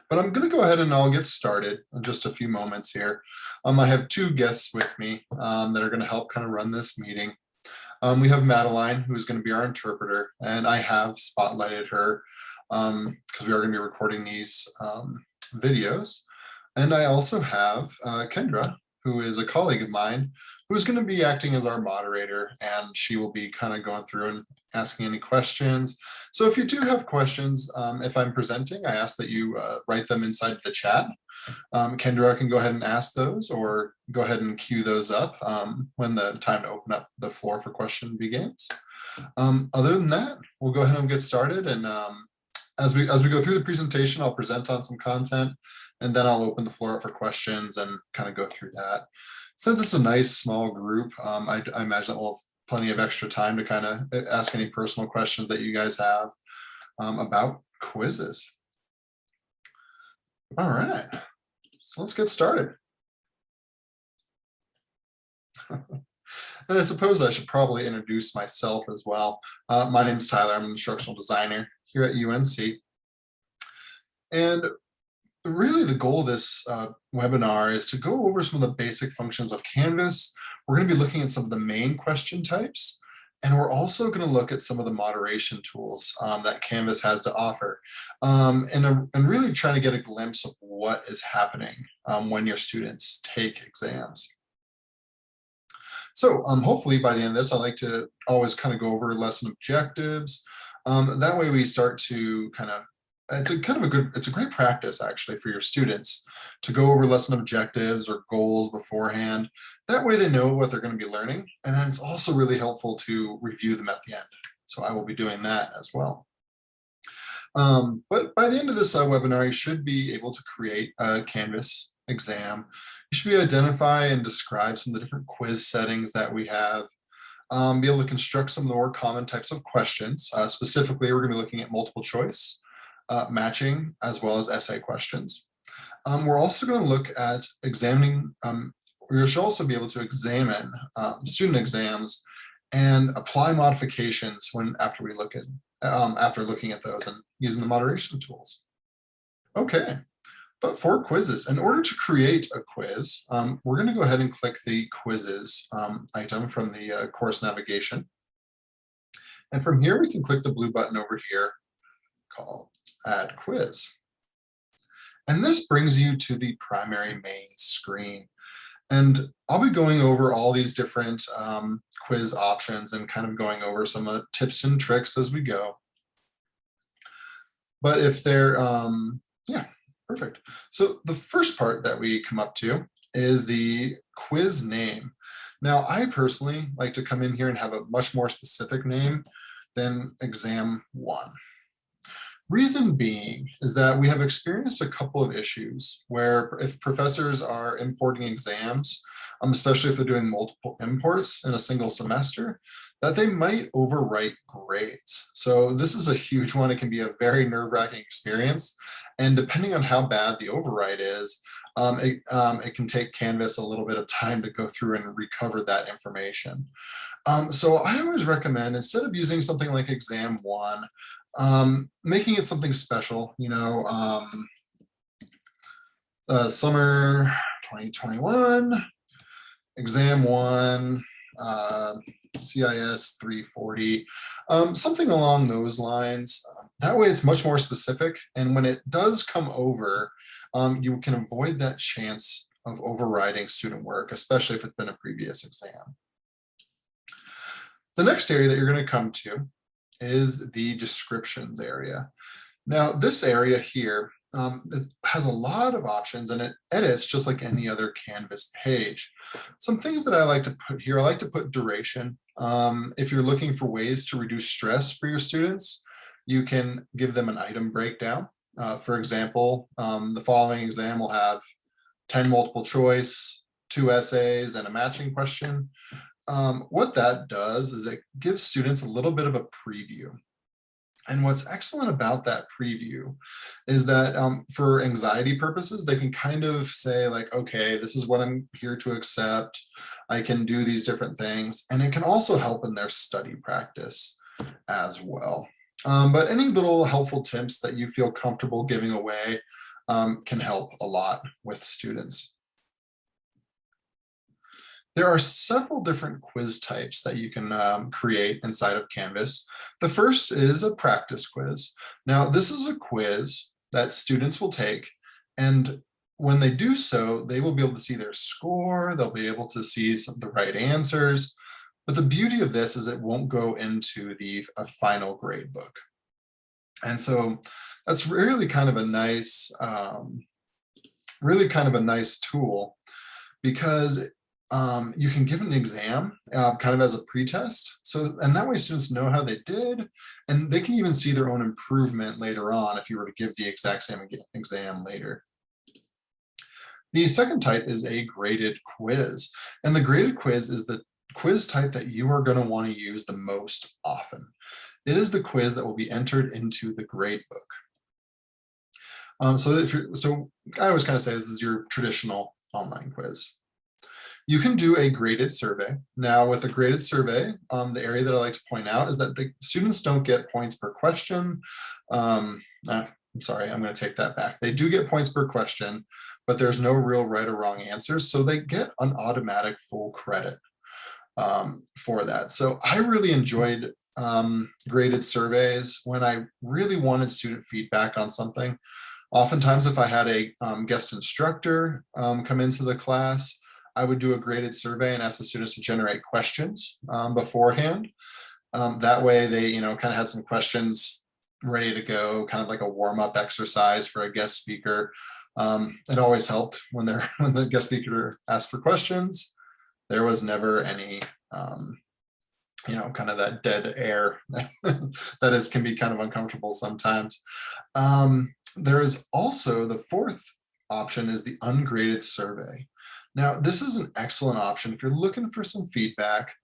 But I'm going to go ahead and I'll get started in just a few moments here. I have two guests with me that are going to help kind of run this meeting. We have Madeline, who's going to be our interpreter, and I have spotlighted her because we are going to be recording these videos. And I also have Kendra, who is a colleague of mine, who's going to be acting as our moderator, and she will be kind of going through and asking any questions. So if you do have questions, if I'm presenting, I ask that you write them inside the chat. Kendra can go ahead and ask those, or go ahead and queue those up when the time to open up the floor for question begins. Other than that, we'll go ahead and get started. And as we go through the presentation, I'll present on some content, and then I'll open the floor up for questions and kind of go through that. Since it's a nice small group, I imagine that we'll have plenty of extra time to kind of ask any personal questions that you guys have about quizzes. All right, so let's get started. And I suppose I should probably introduce myself as well. My name is Tyler. I'm an instructional designer here at UNC. And really the goal of this webinar is to go over some of the basic functions of Canvas. We're going to be looking at some of the main question types, and we're also going to look at some of the moderation tools that Canvas has to offer, and really trying to get a glimpse of what is happening when your students take exams. So hopefully by the end of this, I like to always kind of go over lesson objectives. That way we start to kind of, it's a great practice actually for your students to go over lesson objectives or goals beforehand. That way they know what they're going to be learning. And then it's also really helpful to review them at the end. So I will be doing that as well. But by the end of this webinar, you should be able to create a Canvas exam. You should be identify and describe some of the different quiz settings that we have. Be able to construct some of the more common types of questions. Specifically, we're going to be looking at multiple choice, matching, as well as essay questions. We're also going to look at examining, we should also be able to examine student exams and apply modifications after looking at those and using the moderation tools. Okay, but for quizzes, in order to create a quiz, we're going to go ahead and click the quizzes item from the course navigation. And from here, we can click the blue button over here called Add Quiz. And this brings you to the primary main screen. And I'll be going over all these different quiz options and kind of going over some tips and tricks as we go. But if they're, yeah, perfect. So the first part that we come up to is the quiz name. Now, I personally like to come in here and have a much more specific name than exam 1. Reason being is that we have experienced a couple of issues where if professors are importing exams, especially if they're doing multiple imports in a single semester, that they might overwrite grades. So this is a huge one. It can be a very nerve-wracking experience. And depending on how bad the overwrite is, it can take Canvas a little bit of time to go through and recover that information. So I always recommend, instead of using something like exam 1, making it something special, you know, summer 2021, exam 1, CIS 340, something along those lines. That way it's much more specific. And when it does come over, you can avoid that chance of overriding student work, especially if it's been a previous exam. The next area that you're going to come to is the descriptions area. Now, this area here, it has a lot of options and it edits just like any other Canvas page. Some things that I like to put here, I like to put duration. If you're looking for ways to reduce stress for your students, you can give them an item breakdown. For example, the following exam will have 10 multiple choice, 2 essays, and a matching question. What that does is it gives students a little bit of a preview. And what's excellent about that preview is that for anxiety purposes, they can kind of say like, okay, this is what I'm here to accept. I can do these different things. And it can also help in their study practice as well. But any little helpful tips that you feel comfortable giving away, can help a lot with students. There are several different quiz types that you can create inside of Canvas. The first is a practice quiz. Now, this is a quiz that students will take, and when they do so, they will be able to see their score, they'll be able to see the right answers, but the beauty of this is it won't go into a final grade book. And so that's really kind of a nice, tool, because you can give an exam kind of as a pretest. So, and that way students know how they did, and they can even see their own improvement later on if you were to give the exact same exam later. The second type is a graded quiz. And the graded quiz is the quiz type that you are going to want to use the most often. It is the quiz that will be entered into the grade book. So I always kind of say this is your traditional online quiz. You can do a graded survey. Now, with a graded survey, the area that I like to point out is that the students don't get points per question. I'm sorry, I'm going to take that back. They do get points per question, but there's no real right or wrong answers. So they get an automatic full credit for that. So I really enjoyed graded surveys when I really wanted student feedback on something. Oftentimes, if I had a guest instructor come into the class, I would do a graded survey and ask the students to generate questions beforehand. That way they, kind of had some questions ready to go, kind of like a warm-up exercise for a guest speaker. It always helped when the guest speaker asked for questions. There was never any, kind of that dead air that can be kind of uncomfortable sometimes. There is also the fourth option is the ungraded survey. Now, this is an excellent option if you're looking for some feedback.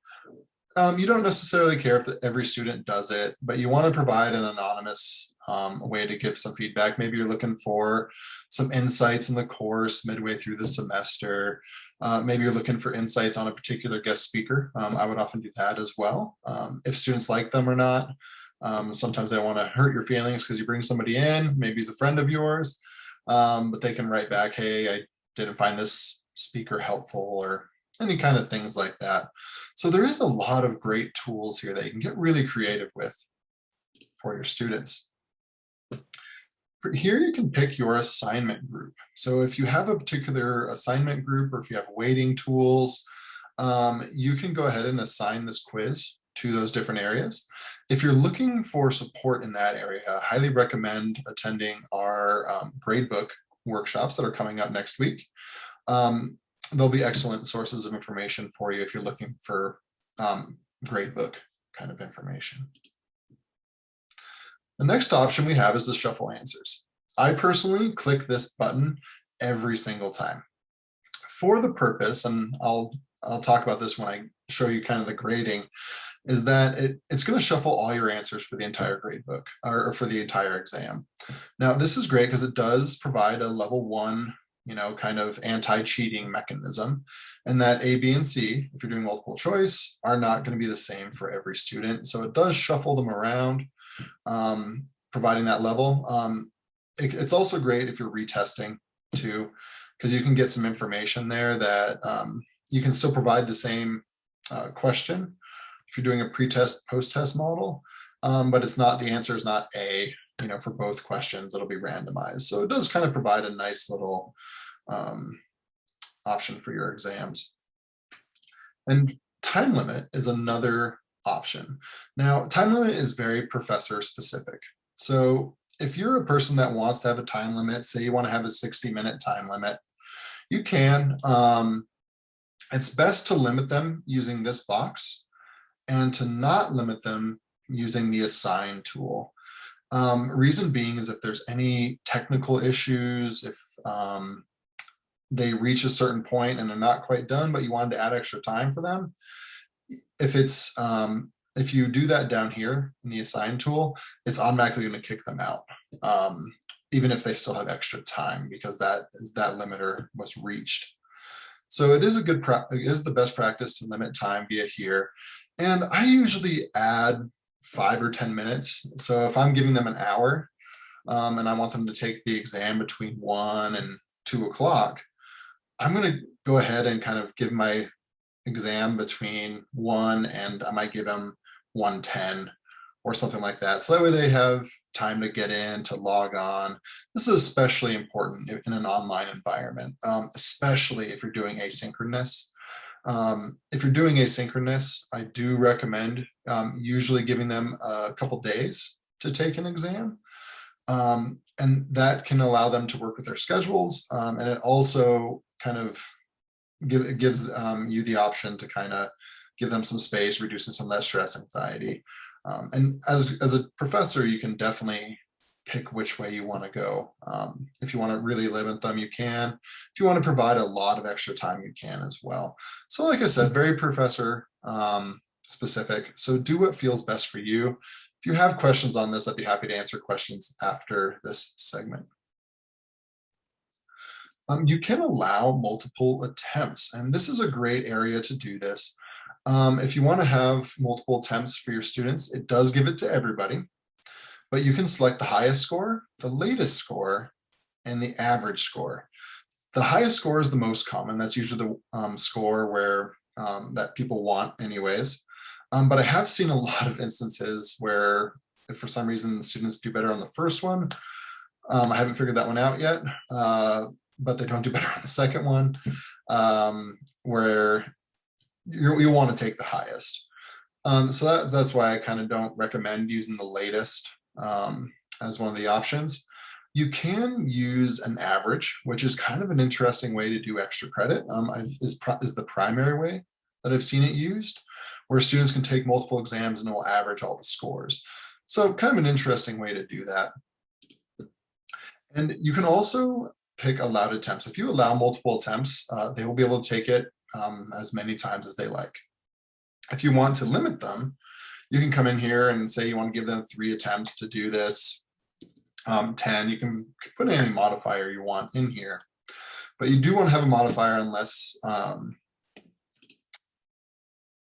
You don't necessarily care if every student does it, but you want to provide an anonymous way to give some feedback. Maybe you're looking for some insights in the course midway through the semester. Maybe you're looking for insights on a particular guest speaker. I would often do that as well. If students like them or not. Sometimes they don't want to hurt your feelings because you bring somebody in, maybe he's a friend of yours, but they can write back, hey, I didn't find this speaker helpful, or any kind of things like that. So there is a lot of great tools here that you can get really creative with for your students. Here you can pick your assignment group. So if you have a particular assignment group, or if you have weighting tools, you can go ahead and assign this quiz to those different areas. If you're looking for support in that area, I highly recommend attending our gradebook workshops that are coming up next week. There'll be excellent sources of information for you if you're looking for gradebook kind of information. The next option we have is the shuffle answers. I personally click this button every single time for the purpose, and I'll talk about this when I show you kind of the grading, is that it's going to shuffle all your answers for the entire gradebook or for the entire exam. Now, this is great because it does provide a level 1 kind of anti-cheating mechanism, and that A, B, and C, if you're doing multiple choice, are not going to be the same for every student. So it does shuffle them around, providing that level. It's also great if you're retesting too, because you can get some information there that you can still provide the same question if you're doing a pre-test, post-test model, but it's not, the answer is not A, for both questions, it'll be randomized. So it does kind of provide a nice little option for your exams. And time limit is another option. Now, time limit is very professor specific. So if you're a person that wants to have a time limit, say you want to have a 60-minute time limit, you can. It's best to limit them using this box and to not limit them using the assign tool. Reason being is if there's any technical issues, if they reach a certain point and they're not quite done, but you wanted to add extra time for them, if you do that down here in the assign tool, it's automatically going to kick them out, even if they still have extra time, because that limiter was reached. So it is it is the best practice to limit time via here. And I usually add 5 or 10 minutes. So if I'm giving them an hour, and I want them to take the exam between 1 and 2 o'clock, I'm going to go ahead and kind of give my exam between 1 and I might give them 1:10 or something like that. So that way they have time to get in, to log on. This is especially important in an online environment, especially if you're doing asynchronous. If you're doing asynchronous, I do recommend usually giving them a couple days to take an exam. And that can allow them to work with their schedules. And it also kind of gives you the option to kind of give them some space, reducing some of that stress, anxiety. And as a professor, you can definitely pick which way you want to go. If you want to really limit them, you can. If you want to provide a lot of extra time, you can as well. So like I said, very professor specific. So do what feels best for you. If you have questions on this, I'd be happy to answer questions after this segment. You can allow multiple attempts, and this is a great area to do this. If you want to have multiple attempts for your students, it does give it to everybody, but you can select the highest score, the latest score, and the average score. The highest score is the most common. That's usually the score where that people want anyways. But I have seen a lot of instances where if for some reason the students do better on the first one, I haven't figured that one out yet, but they don't do better on the second one, where you want to take the highest. So that's why I kind of don't recommend using the latest as one of the options. You can use an average, which is kind of an interesting way to do extra credit. Is the primary way that I've seen it used, where students can take multiple exams and it will average all the scores. So kind of an interesting way to do that. And you can also pick allowed attempts. If you allow multiple attempts, they will be able to take it as many times as they like. If you want to limit them, you can come in here and say you want to give them 3 attempts to do this, 10. You can put any modifier you want in here, but you do want to have a modifier unless, I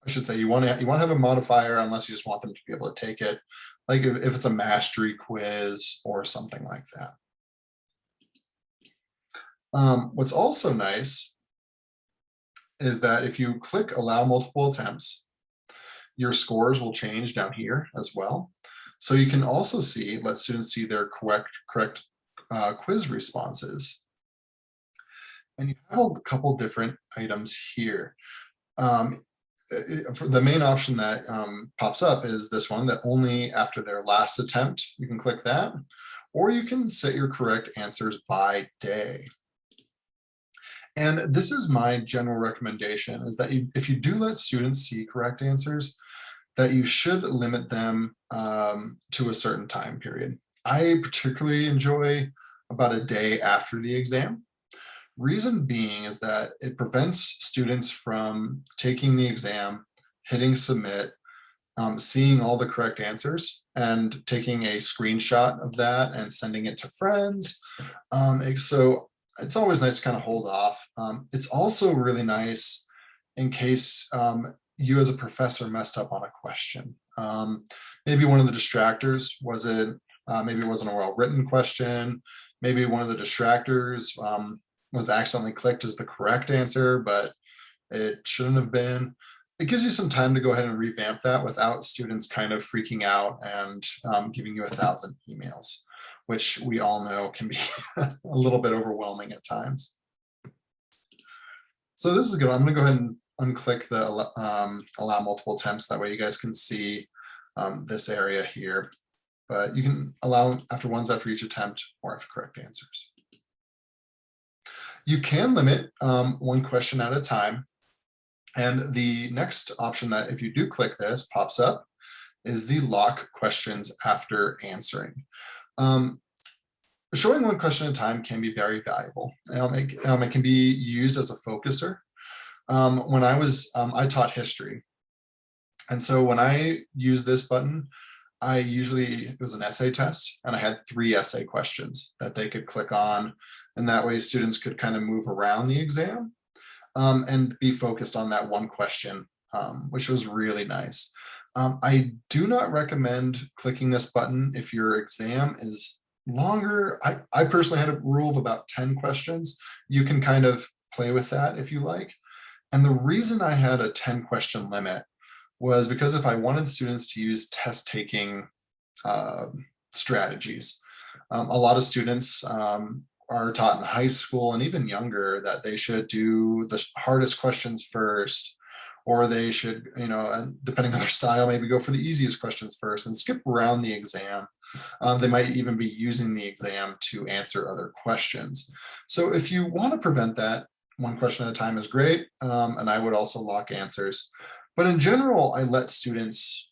should say you want to have a modifier unless you just want them to be able to take it, like if it's a mastery quiz or something like that. What's also nice is that if you click allow multiple attempts, your scores will change down here as well. So you can also let students see their correct quiz responses. And you have a couple different items here. The main option that pops up is this one, that only after their last attempt, you can click that, or you can set your correct answers by day. And this is my general recommendation, is that if you do let students see correct answers, that you should limit them to a certain time period. I particularly enjoy about a day after the exam. Reason being is that it prevents students from taking the exam, hitting submit, seeing all the correct answers and taking a screenshot of that and sending it to friends. So it's always nice to kind of hold off. It's also really nice in case you as a professor messed up on a question. Maybe one of the distractors maybe it wasn't a well-written question. Maybe one of the distractors was accidentally clicked as the correct answer, but it shouldn't have been. It gives you some time to go ahead and revamp that without students kind of freaking out and giving you 1,000 emails, which we all know can be a little bit overwhelming at times. So this is good. I'm going to go ahead and unclick the allow multiple attempts. That way you guys can see this area here. But you can allow after each attempt or after correct answers. You can limit 1 question at a time. And the next option that, if you do click this, pops up is the lock questions after answering. Showing 1 question at a time can be very valuable. It can be used as a focuser. When I taught history. And so when I used this button, it was an essay test, and I had 3 essay questions that they could click on. And that way students could kind of move around the exam and be focused on that 1 question, which was really nice. I do not recommend clicking this button if your exam is Longer, I personally had a rule of about 10 questions. You can kind of play with that if you like. And the reason I had a 10 question limit was because if I wanted students to use test taking uh, strategies, a lot of students are taught in high school and even younger that they should do the hardest questions first, or they should, and depending on their style, maybe go for the easiest questions first and skip around the exam. They might even be using the exam to answer other questions. So if you want to prevent that, one question at a time is great. And I would also lock answers. But in general, I let students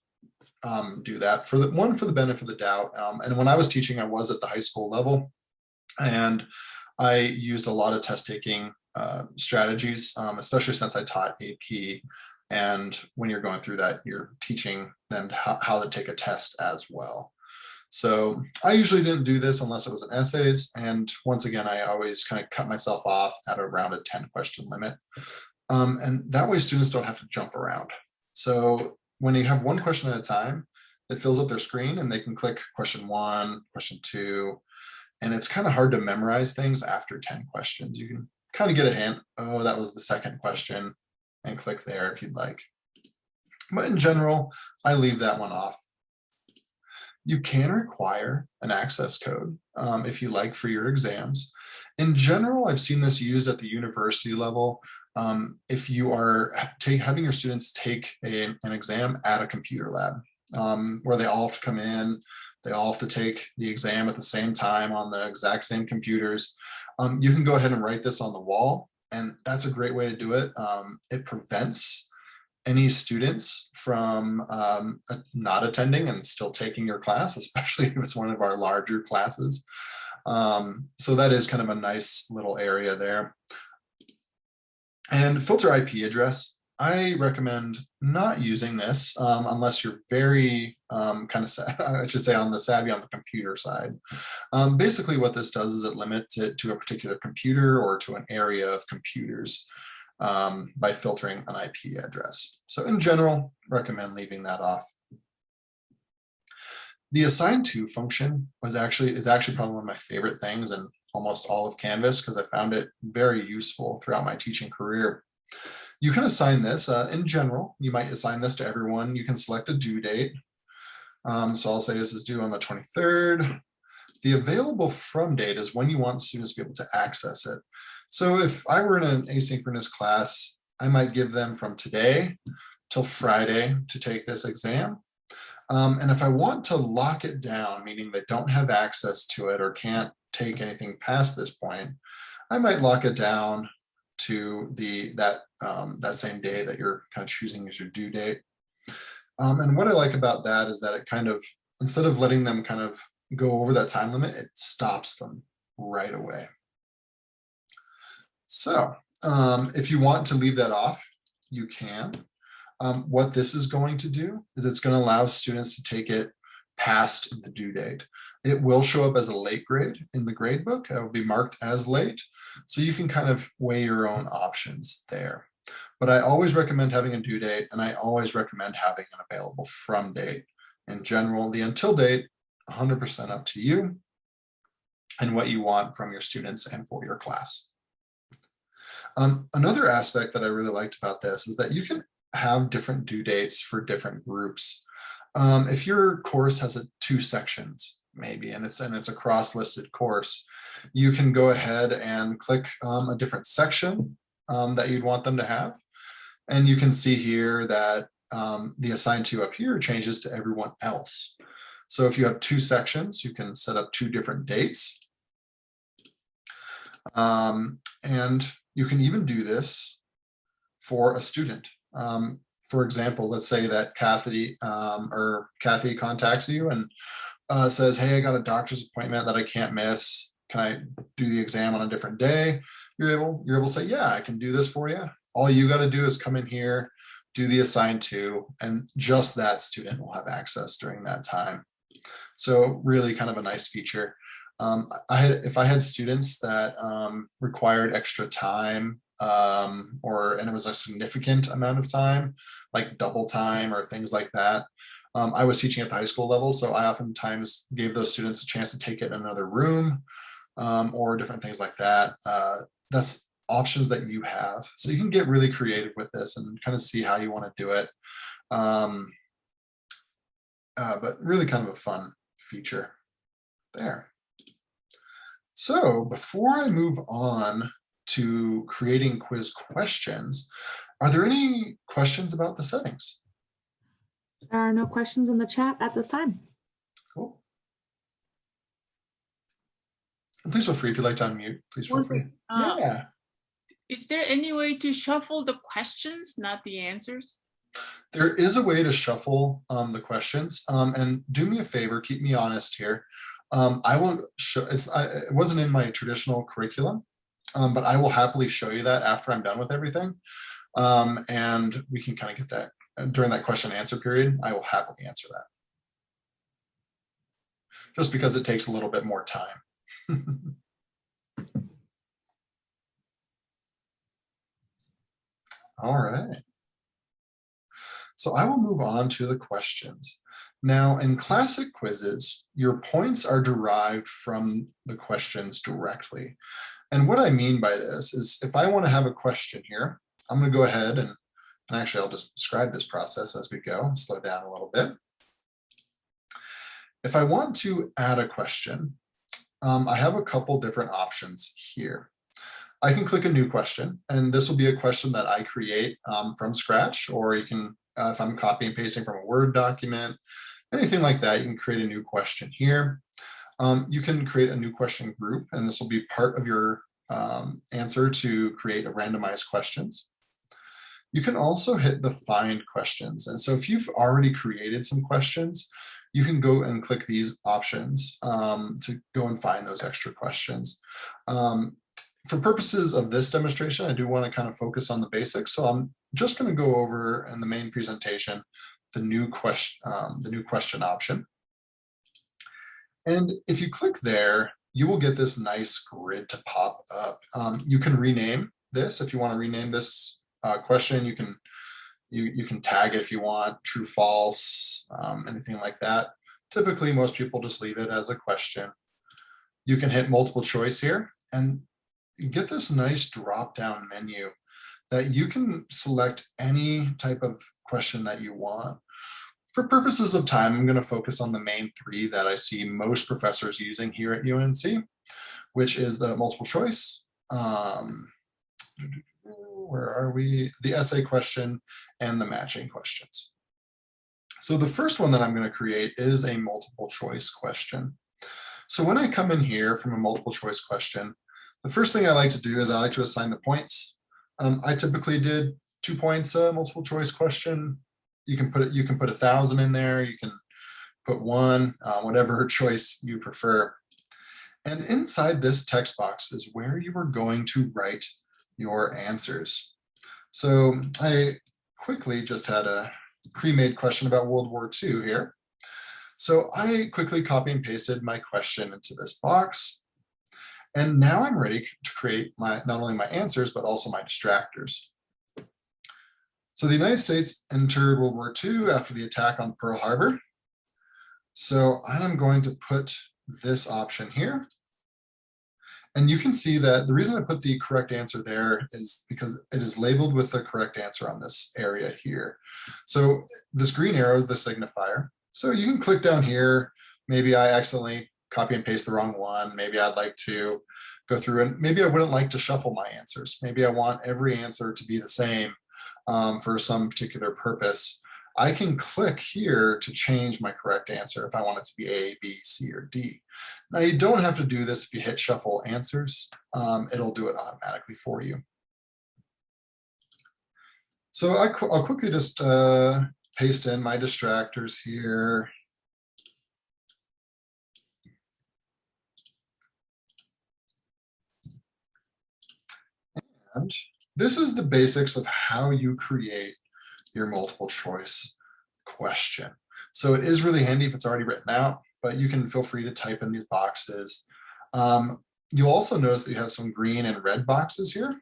do that for the benefit of the doubt. And when I was teaching, I was at the high school level, and I used a lot of test taking strategies, especially since I taught AP. And when you're going through that, you're teaching them how to take a test as well. So I usually didn't do this unless it was in essays. And once again, I always kind of cut myself off at around a 10 question limit. And that way students don't have to jump around. So when you have one question at a time, it fills up their screen and they can click question 1, question 2, and it's kind of hard to memorize things after 10 questions. You can kind of get a hint, oh, that was the second question, and click there if you'd like. But in general, I leave that one off. You can require an access code if you like for your exams. In general, I've seen this used at the university level. If you are having your students take an exam at a computer lab, where they all have to come in, they all have to take the exam at the same time on the exact same computers. You can go ahead and write this on the wall, and that's a great way to do it. It prevents any students from not attending and still taking your class, especially if it's one of our larger classes. So that is kind of a nice little area there. And filter IP address, I recommend not using this unless you're very kind of, I should say, on the savvy on the computer side. Basically what this does is it limits it to a particular computer or to an area of computers by filtering an IP address. So in general, recommend leaving that off. The assign to function is actually probably one of my favorite things in almost all of Canvas, because I found it very useful throughout my teaching career. You can assign this in general. You might assign this to everyone. You can select a due date. So I'll say this is due on the 23rd. The available from date is when you want students to be able to access it. So if I were in an asynchronous class, I might give them from today till Friday to take this exam. And if I want to lock it down, meaning they don't have access to it or can't take anything past this point, I might lock it down to that same day that you're kind of choosing as your due date. And what I like about that is that it kind of, instead of letting them kind of go over that time limit, it stops them right away. So if you want to leave that off, you can. What this is going to do is it's going to allow students to take it past the due date. It will show up as a late grade in the grade book. It will be marked as late. So you can kind of weigh your own options there. But I always recommend having a due date, and I always recommend having an available from date. In general, the until date, 100% up to you and what you want from your students and for your class. Another aspect that I really liked about this is that you can have different due dates for different groups. If your course has 2 sections, maybe, and it's a cross-listed course, you can go ahead and click a different section that you'd want them to have. And you can see here that the assign to up here changes to everyone else. So if you have 2 sections, you can set up 2 different dates. And you can even do this for a student. For example, let's say that Kathy contacts you and says, hey, I got a doctor's appointment that I can't miss. Can I do the exam on a different day? You're able to say, yeah, I can do this for you. All you got to do is come in here, do the assign to, and just that student will have access during that time. So really kind of a nice feature. If I had students that required extra time, and it was a significant amount of time, like double time or things like that, I was teaching at the high school level, so I oftentimes gave those students a chance to take it in another room, or different things like that. That's options that you have. So you can get really creative with this and kind of see how you want to do it. But really kind of a fun feature there. So before I move on to creating quiz questions, are there any questions about the settings? There are no questions in the chat at this time. Cool. And please feel free if you'd like to unmute, please feel free. Yeah. Is there any way to shuffle the questions, not the answers? There is a way to shuffle the questions, and do me a favor, keep me honest here. I will show, it wasn't in my traditional curriculum, but I will happily show you that after I'm done with everything. And we can kind of get that during that question and answer period. I will happily answer that. Just because it takes a little bit more time. All right. So I will move on to the questions. Now, in classic quizzes, your points are derived from the questions directly. And what I mean by this is if I want to have a question here, I'm going to go ahead and actually I'll just describe this process as we go and slow down a little bit. If I want to add a question, I have a couple different options here. I can click a new question, and this will be a question that I create from scratch, or you can, if I'm copying and pasting from a Word document, anything like that, you can create a new question here. You can create a new question group, and this will be part of your answer to create a randomized questions. You can also hit the find questions. And so if you've already created some questions, you can go and click these options to go and find those extra questions. For purposes of this demonstration, I do want to kind of focus on the basics. So I'm just going to go over in the main presentation the new question option. And if you click there, you will get this nice grid to pop up. You can rename this if you want to rename this question. You can tag it if you want, true, false, anything like that. Typically, most people just leave it as a question. You can hit multiple choice here, and you get this nice drop-down menu that you can select any type of question that you want. For purposes of time, I'm going to focus on the main three that I see most professors using here at UNC, which is the multiple choice, where are we? The essay question and the matching questions. So the first one that I'm going to create is a multiple choice question. So when I come in here from a multiple choice question, the first thing I like to do is I like to assign the points. I typically did 2 points multiple choice question. You can put 1,000 in there. You can put 1, whatever choice you prefer. And inside this text box is where you are going to write your answers. So I quickly just had a pre-made question about World War II here. So I quickly copy and pasted my question into this box. And now I'm ready to create not only my answers, but also my distractors. So the United States entered World War II after the attack on Pearl Harbor. So I am going to put this option here. And you can see that the reason I put the correct answer there is because it is labeled with the correct answer on this area here. So this green arrow is the signifier. So you can click down here. Maybe I accidentally copy and paste the wrong one. Maybe I'd like to go through and maybe I wouldn't like to shuffle my answers. Maybe I want every answer to be the same for some particular purpose. I can click here to change my correct answer if I want it to be A, B, C, or D. Now you don't have to do this if you hit shuffle answers. It'll do it automatically for you. So I'll quickly just paste in my distractors here. And this is the basics of how you create your multiple choice question. So it is really handy if it's already written out, but you can feel free to type in these boxes. You'll also notice that you have some green and red boxes here.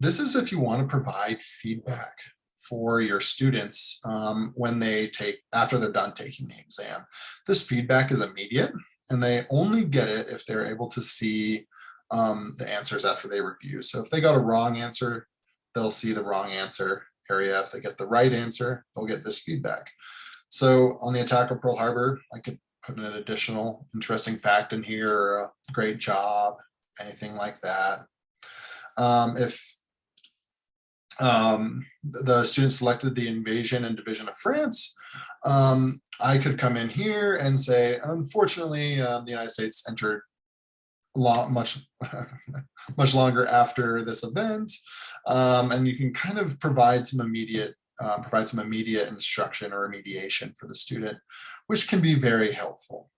This is if you want to provide feedback for your students when they after they're done taking the exam. This feedback is immediate, and they only get it if they're able to see the answers after they review. So if they got a wrong answer, they'll see the wrong answer area. If they get the right answer, they'll get this feedback. So on the attack of Pearl Harbor, I could put an additional interesting fact in here, or a great job, anything like that. If the student selected the invasion and division of France, I could come in here and say, unfortunately, the United States entered much longer after this event, and you can kind of provide some immediate instruction or remediation for the student, which can be very helpful.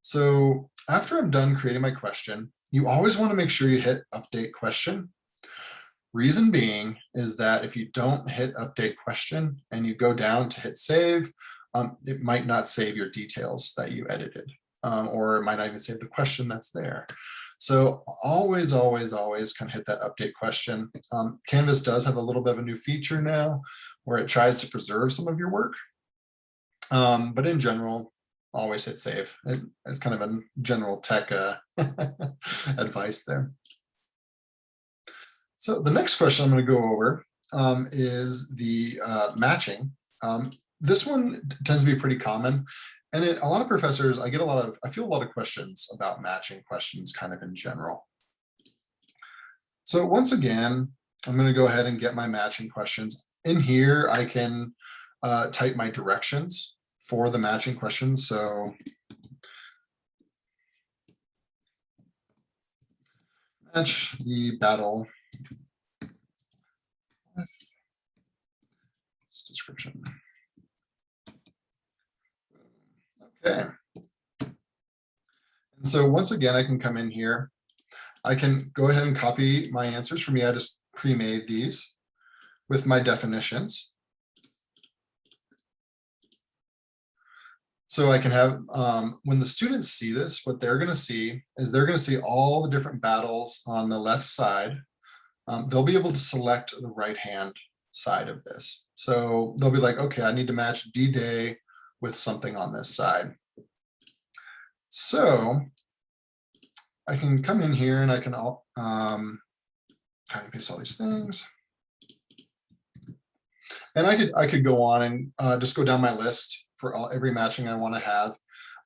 So after I'm done creating my question, you always want to make sure you hit update question. Reason being is that if you don't hit update question and you go down to hit save, it might not save your details that you edited, or it might not even save the question that's there. So always, always, always kind of hit that update question. Canvas does have a little bit of a new feature now where it tries to preserve some of your work. But in general, always hit save. It's kind of a general tech advice there. So the next question I'm going to go over is the matching. This one tends to be pretty common. And a lot of professors, I feel a lot of questions about matching questions kind of in general. So once again, I'm going to go ahead and get my matching questions. In here, I can type my directions for the matching questions. So match the battle with this description. Okay. And so once again, I can come in here. I can go ahead and copy my answers. For me, I just pre-made these with my definitions. So I can have, when the students see this, what they're going to see is they're going to see all the different battles on the left side. They'll be able to select the right-hand side of this. So they'll be like, okay, I need to match D-Day with something on this side. So I can come in here and I can copy and paste all these things. And I could go on and just go down my list for every matching I want to have.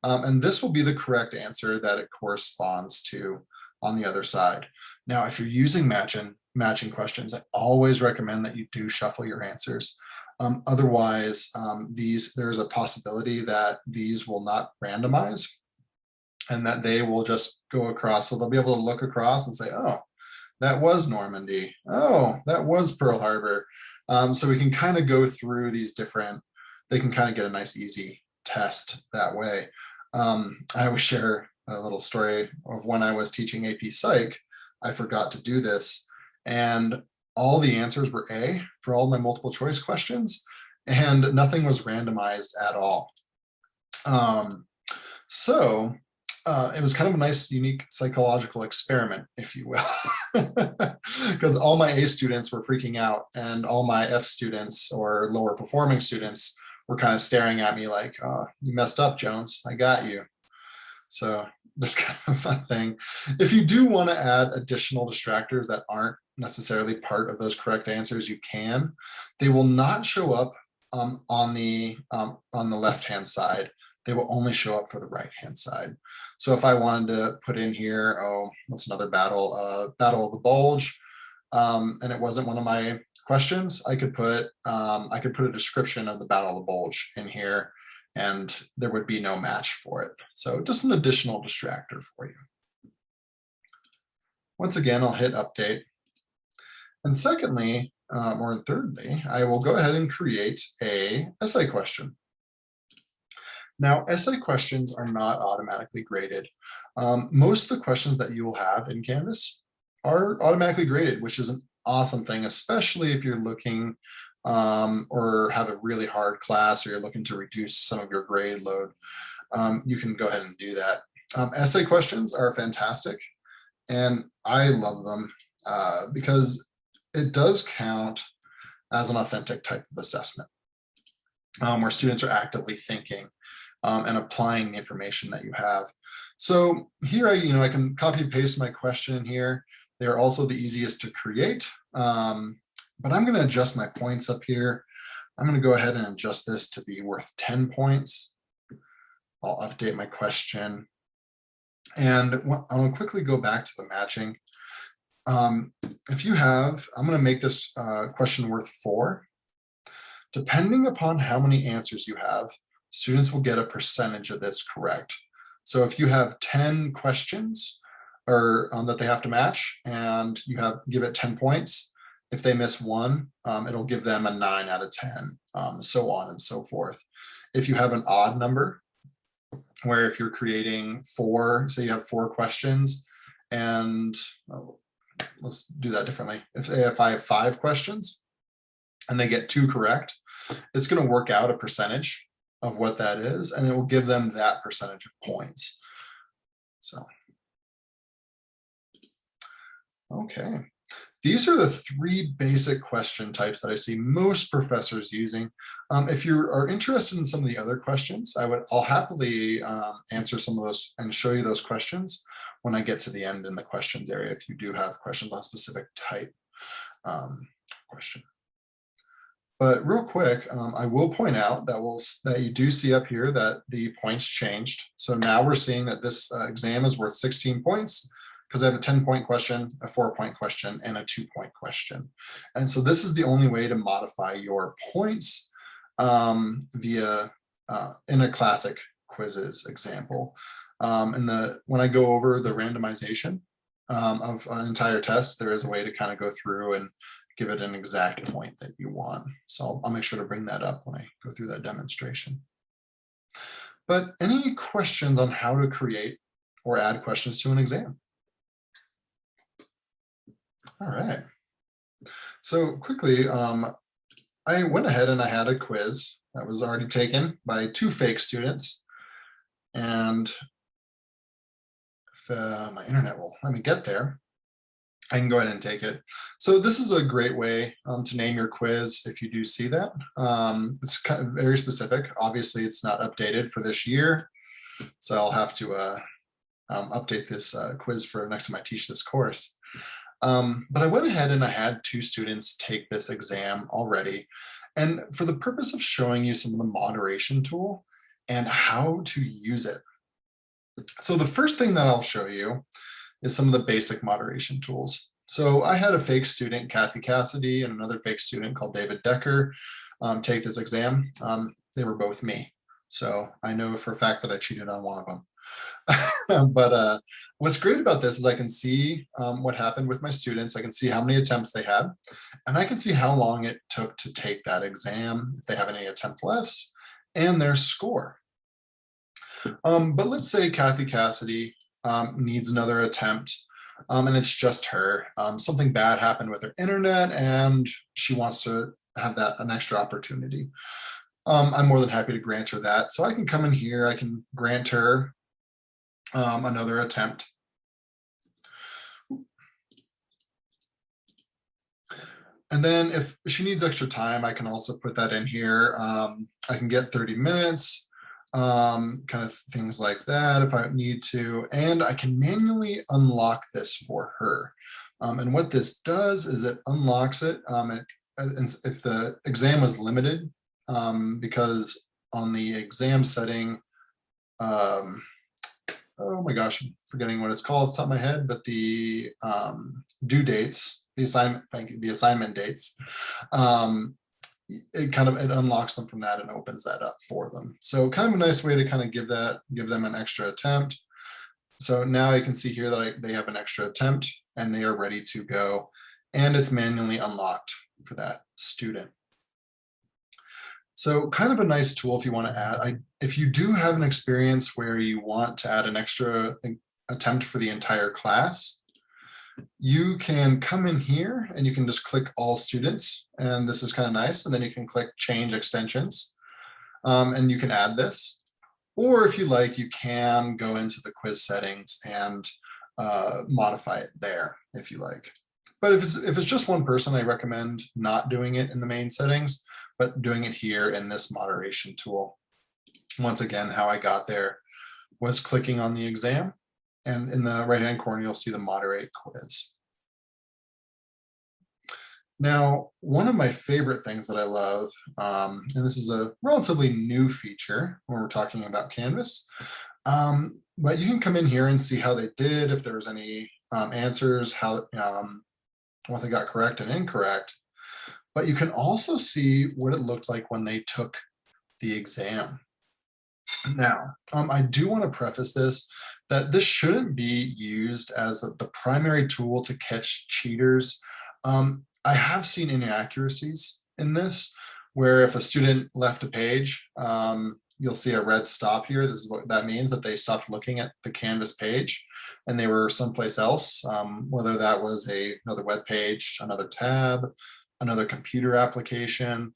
And this will be the correct answer that it corresponds to on the other side. Now, if you're using matching questions, I always recommend that you do shuffle your answers. Otherwise, there's a possibility that these will not randomize and that they will just go across. So they'll be able to look across and say, oh, that was Normandy. Oh, that was Pearl Harbor. So we can kind of go through these different, they can kind of get a nice, easy test that way. I always share a little story of when I was teaching AP Psych. I forgot to do this, and all the answers were A for all my multiple choice questions, and nothing was randomized at all. So it was kind of a nice, unique psychological experiment, if you will, because all my A students were freaking out, and all my F students or lower performing students were kind of staring at me like, oh, you messed up, Jones, I got you. So just kind of a fun thing. If you do want to add additional distractors that aren't necessarily part of those correct answers, you can. They will not show up on the left-hand side. They will only show up for the right-hand side. So if I wanted to put in here, oh, what's another battle? Battle of the Bulge, and it wasn't one of my questions, I could put a description of the Battle of the Bulge in here, and there would be no match for it. So just an additional distractor for you. Once again, I'll hit update. And secondly, or thirdly, I will go ahead and create a essay question. Now, essay questions are not automatically graded. Most of the questions that you will have in Canvas are automatically graded, which is an awesome thing, especially if you're looking or have a really hard class, or you're looking to reduce some of your grade load. You can go ahead and do that. Essay questions are fantastic, and I love them because it does count as an authentic type of assessment, where students are actively thinking and applying the information that you have. So here I can copy and paste my question here. They're also the easiest to create, but I'm going to adjust my points up here. I'm going to go ahead and adjust this to be worth 10 points. I'll update my question. And I'll quickly go back to the matching. If you have, I'm going to make this question worth 4. Depending upon how many answers you have, students will get a percentage of this correct. So if you have 10 questions or that they have to match, and you give it 10 points, if they miss one, it'll give them a 9 out of 10, so on and so forth. If you have an odd number, where if you're creating 4, say you have 4 questions, and let's do that differently. If I have 5 questions and they get 2 correct, it's going to work out a percentage of what that is, and it will give them that percentage of points. So, okay. These are the 3 basic question types that I see most professors using. If you are interested in some of the other questions, I'll happily answer some of those and show you those questions when I get to the end in the questions area, if you do have questions on a specific type question. But real quick, I will point out that you do see up here that the points changed. So now we're seeing that this exam is worth 16 points, because I have a 10-point question, a 4-point question, and a 2-point question. And so this is the only way to modify your points via in a classic quizzes example. When I go over the randomization of an entire test, there is a way to kind of go through and give it an exact point that you want. So I'll make sure to bring that up when I go through that demonstration. But any questions on how to create or add questions to an exam? All right. So quickly, I went ahead and I had a quiz that was already taken by 2 fake students. And if my internet will let me get there, I can go ahead and take it. So this is a great way to name your quiz if you do see that. It's kind of very specific. Obviously, it's not updated for this year. So I'll have to update this quiz for next time I teach this course. But I went ahead and I had 2 students take this exam already. And for the purpose of showing you some of the moderation tool and how to use it. So the first thing that I'll show you is some of the basic moderation tools. So I had a fake student, Kathy Cassidy, and another fake student called David Decker take this exam. They were both me. So I know for a fact that I cheated on one of them. But what's great about this is I can see what happened with my students. I can see how many attempts they had, and I can see how long it took to take that exam, if they have any attempt left, and their score. But let's say Kathy Cassidy needs another attempt, and it's just her. Something bad happened with her internet, and she wants to have an extra opportunity. I'm more than happy to grant her that. So I can come in here, I can grant her another attempt. And then if she needs extra time, I can also put that in here. I can get 30 minutes, kind of things like that if I need to. And I can manually unlock this for her. And what this does is it unlocks it. If the exam was limited, because on the exam setting, oh my gosh, I'm forgetting what it's called off the top of my head, but the due dates, the assignment dates, it unlocks them from that and opens that up for them. So kind of a nice way to kind of give them an extra attempt. So now you can see here that they have an extra attempt and they are ready to go, and it's manually unlocked for that student. So kind of a nice tool if you want to add. If you do have an experience where you want to add an extra attempt for the entire class, you can come in here and you can just click all students, and this is kind of nice, and then you can click change extensions, and you can add this. Or if you like, you can go into the quiz settings and modify it there if you like. But if it's just one person, I recommend not doing it in the main settings, but doing it here in this moderation tool. Once again, how I got there was clicking on the exam, and in the right-hand corner, you'll see the moderate quiz. Now, one of my favorite things that I love, and this is a relatively new feature when we're talking about Canvas, but you can come in here and see how they did, if there was any answers, how what they got correct and incorrect. But you can also see what it looked like when they took the exam. Now, I do want to preface this, that this shouldn't be used as the primary tool to catch cheaters. I have seen inaccuracies in this, where if a student left a page, you'll see a red stop here. This is what that means, that they stopped looking at the Canvas page and they were someplace else, whether that was another web page, another tab, another computer application.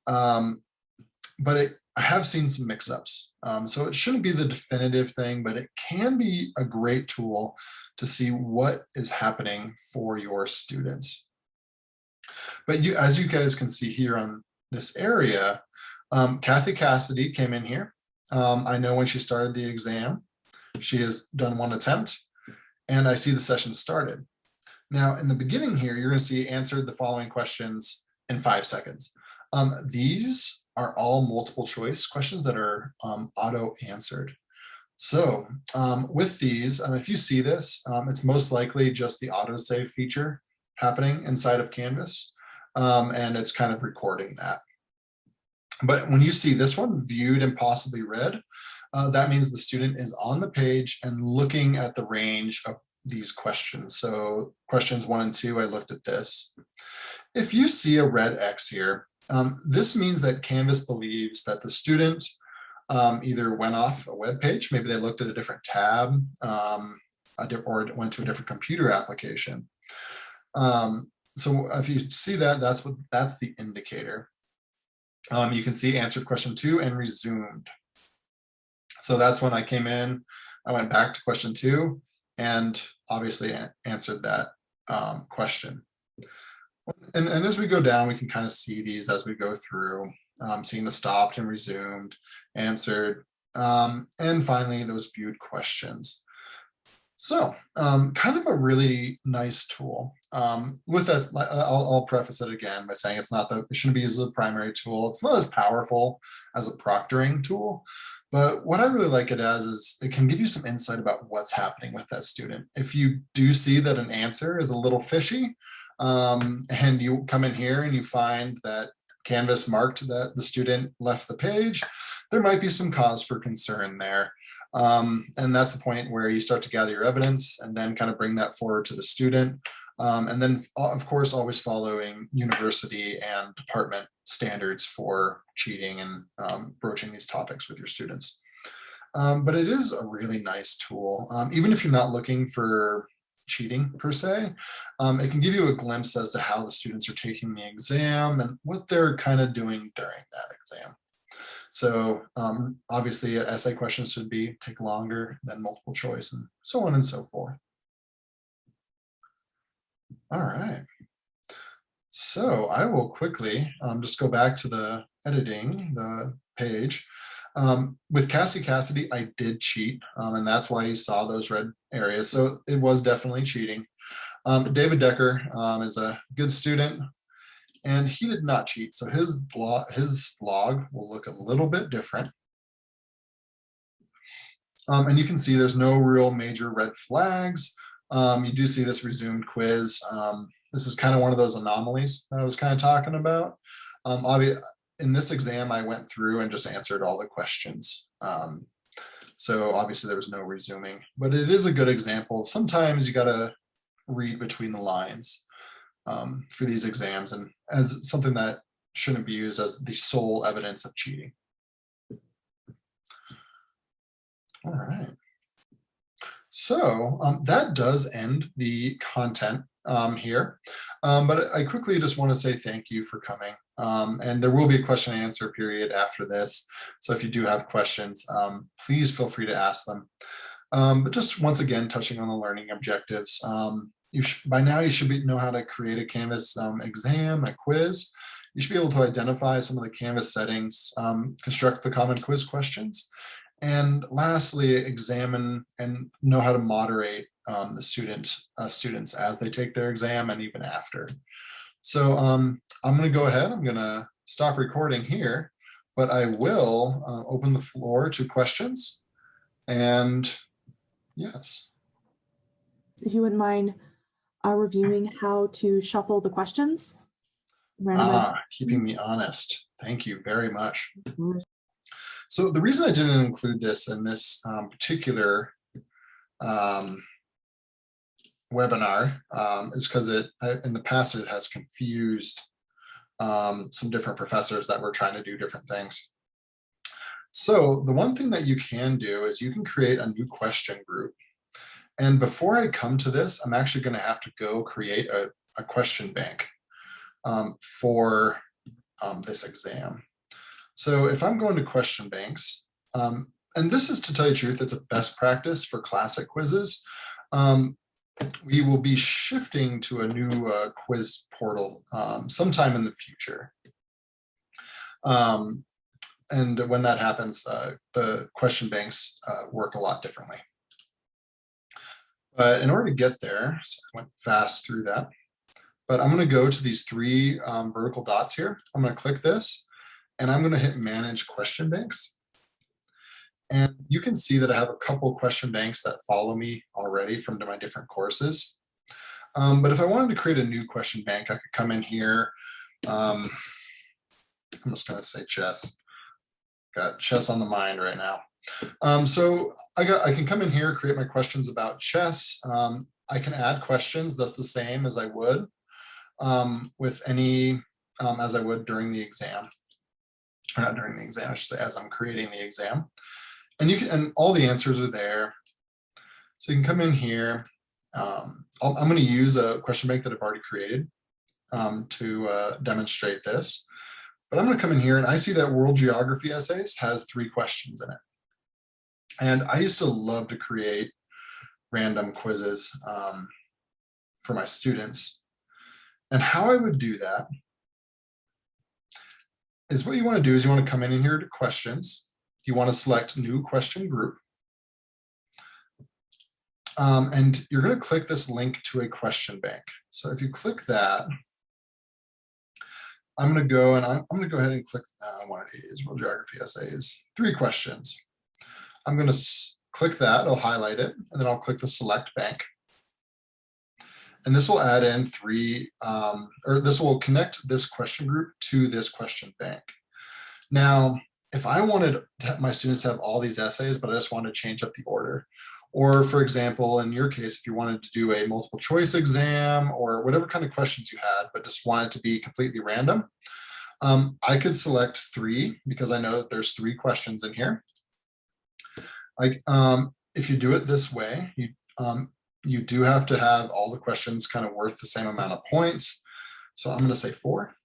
But I have seen some mix-ups. So it shouldn't be the definitive thing, but it can be a great tool to see what is happening for your students. But as you guys can see here on this area, Kathy Cassidy came in here. I know when she started the exam, she has done one attempt, and I see the session started. Now, in the beginning here, you're going to see answered the following questions in 5 seconds. These are all multiple choice questions that are auto answered. So with these, if you see this, it's most likely just the autosave feature happening inside of Canvas, and it's kind of recording that. But when you see this one, viewed and possibly read, that means the student is on the page and looking at the range of these questions. So questions 1 and 2, I looked at this. If you see a red X here, this means that Canvas believes that the student either went off a web page, maybe they looked at a different tab, or went to a different computer application. So if you see that, that's the indicator. You can see answered question 2 and resumed. So that's when I came in, I went back to question 2 and obviously answered that question. And as we go down, we can kind of see these as we go through, seeing the stopped and resumed, answered, and finally those viewed questions. So kind of a really nice tool. With that, I'll preface it again by saying it shouldn't be used as a primary tool. It's not as powerful as a proctoring tool, but what I really like it as is it can give you some insight about what's happening with that student. If you do see that an answer is a little fishy, and you come in here and you find that Canvas marked that the student left the page, there might be some cause for concern there. And that's the point where you start to gather your evidence and then kind of bring that forward to the student. And then, of course, always following university and department standards for cheating and broaching these topics with your students. But it is a really nice tool. Even if you're not looking for cheating per se, it can give you a glimpse as to how the students are taking the exam and what they're kind of doing during that exam. So obviously essay questions should take longer than multiple choice and so on and so forth. All right. So I will quickly just go back to the editing the page. With Cassidy, I did cheat, and that's why you saw those red areas. So it was definitely cheating. David Decker is a good student, and he did not cheat. So his log will look a little bit different. And you can see there's no real major red flags. You do see this resumed quiz. This is kind of one of those anomalies that I was kind of talking about. In this exam, I went through and just answered all the questions. So obviously there was no resuming, but it is a good example. Sometimes you got to read between the lines for these exams, and as something that shouldn't be used as the sole evidence of cheating. All right. So that does end the content here, but I quickly just want to say thank you for coming. And there will be a question and answer period after this. So if you do have questions, please feel free to ask them. But just once again, touching on the learning objectives, by now you should know how to create a Canvas exam, a quiz. You should be able to identify some of the Canvas settings, construct the common quiz questions, and lastly, examine and know how to moderate the students as they take their exam and even after. So I'm going to go ahead. I'm going to stop recording here, but I will open the floor to questions. And yes. If you wouldn't mind reviewing how to shuffle the questions. Keeping me honest. Thank you very much. So the reason I didn't include this in this particular webinar is because in the past it has confused some different professors that were trying to do different things. So the one thing that you can do is you can create a new question group. And before I come to this, I'm actually going to have to go create a question bank for this exam. So if I'm going to question banks, and this is, to tell you the truth, it's a best practice for classic quizzes. We will be shifting to a new quiz portal sometime in the future. And when that happens, the question banks work a lot differently. But in order to get there, so I went fast through that, but I'm going to go to these three vertical dots here. I'm going to click this, and I'm going to hit Manage Question Banks. And you can see that I have a couple question banks that follow me already from my different courses. But if I wanted to create a new question bank, I could come in here. I'm just going to say chess. Got chess on the mind right now. So I can come in here, create my questions about chess. I can add questions that's the same as I would with any, as I would during the exam. Or not during the exam, I should say, as I'm creating the exam. And and all the answers are there. So you can come in here. I'm going to use a question bank that I've already created to demonstrate this. But I'm going to come in here, and I see that World Geography Essays has 3 questions in it. And I used to love to create random quizzes for my students. And how I would do that is, what you want to do is you want to come in here to questions. You want to select New Question Group. And you're going to click this link to a question bank. So if you click that, I'm going to go and I'm going to go ahead and click one of these World Geography Essays, 3 questions. I'm going to click that, I'll highlight it, and then I'll click the Select Bank. And this will add in 3, or this will connect this question group to this question bank. Now, if I wanted my students to have all these essays, but I just wanted to change up the order, or for example, in your case, if you wanted to do a multiple choice exam or whatever kind of questions you had, but just wanted to be completely random, I could select 3 because I know that there's 3 questions in here. If you do it this way, you do have to have all the questions kind of worth the same amount of points. So I'm going to say 4.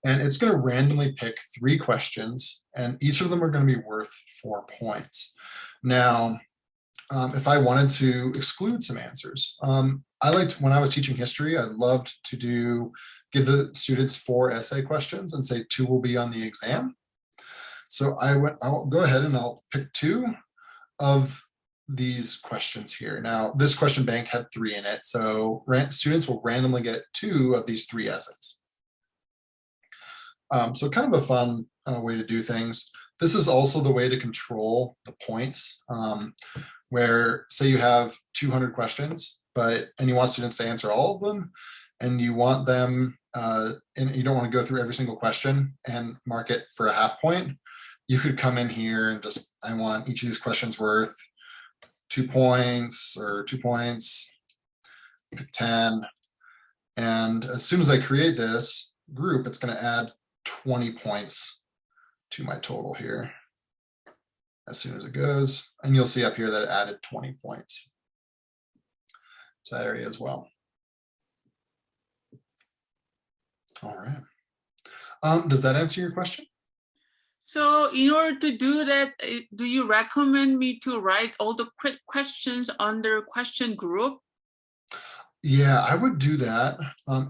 And it's going to randomly pick 3 questions, and each of them are going to be worth 4 points. Now, if I wanted to exclude some answers, I liked, when I was teaching history, I loved to give the students 4 essay questions and say 2 will be on the exam. So I'll go ahead and I'll pick 2 of these questions here. Now, this question bank had 3 in it, so students will randomly get 2 of these 3 essays. So kind of a fun way to do things. This is also the way to control the points, where say you have 200 questions, and you want students to answer all of them, and you want them, and you don't want to go through every single question and mark it for a half point. You could come in here and just, I want each of these questions worth 2 points or 2 points, pick 10. And as soon as I create this group, it's going to add 20 points to my total here as soon as it goes. And you'll see up here that it added 20 points to that area as well. All right. Does that answer your question? So in order to do that, do you recommend me to write all the questions under question group? Yeah, I would do that.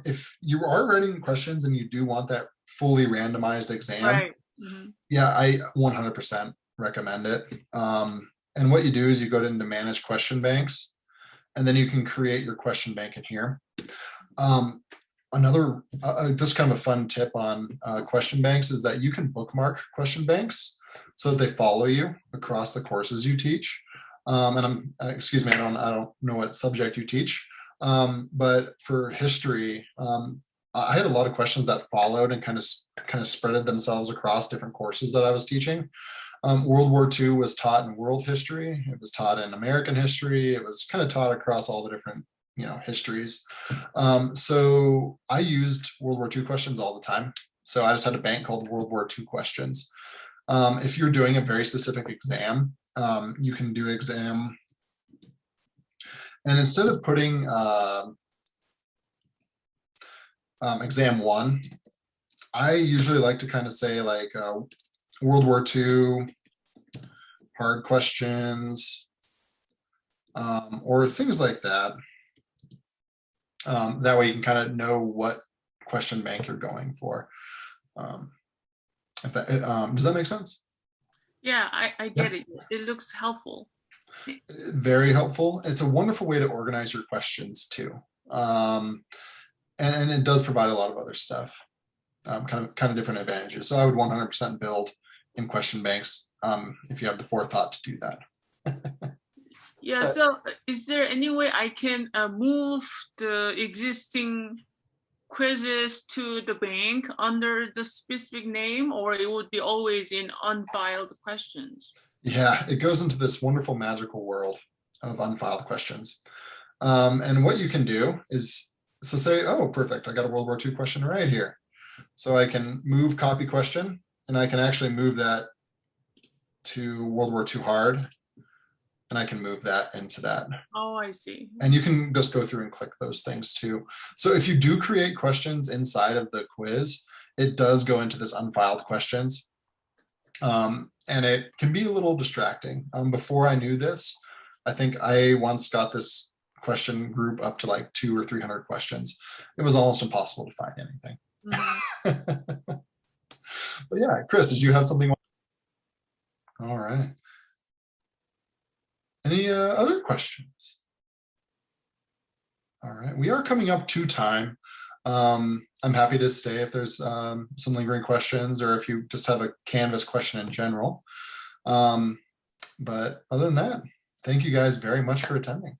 If you are writing questions and you do want that fully randomized exam, Right. Mm-hmm. yeah, I 100% recommend it. And what you do is you go into manage question banks, and then you can create your question bank in here. Another just kind of a fun tip on question banks is that you can bookmark question banks so that they follow you across the courses you teach. And excuse me, I don't know what subject you teach, but for history, I had a lot of questions that followed and kind of spreaded themselves across different courses that I was teaching. World War II was taught in world history. It was taught in American history. It was kind of taught across all the different, histories. So I used World War II questions all the time. So I just had a bank called World War II questions. If you're doing a very specific exam, you can do exam. And instead of putting exam 1, I usually like to kind of say like World War II hard questions, or things like that. That way you can kind of know what question bank you're going for. If that, does that make sense? Yeah, I get it. It looks helpful. Very helpful. It's a wonderful way to organize your questions too. And it does provide a lot of other stuff, kind of different advantages. So I would 100% build in question banks if you have the forethought to do that. Yeah, so is there any way I can move the existing quizzes to the bank under the specific name, or it would be always in unfiled questions? Yeah, it goes into this wonderful magical world of unfiled questions. And what you can do is, so say, oh, perfect, I got a World War II question right here. So I can move copy question, and I can actually move that to World War II hard, and I can move that into that. Oh, I see. And you can just go through and click those things too. So if you do create questions inside of the quiz, it does go into this unfiled questions. And it can be a little distracting. Before I knew this, I think I once got this question group up to like 200 or 300 questions. It was almost impossible to find anything. Mm-hmm. But yeah, Chris, did you have something? All right. Any other questions? All right, we are coming up to time. I'm happy to stay if there's some lingering questions, or if you just have a Canvas question in general. But other than that, thank you guys very much for attending.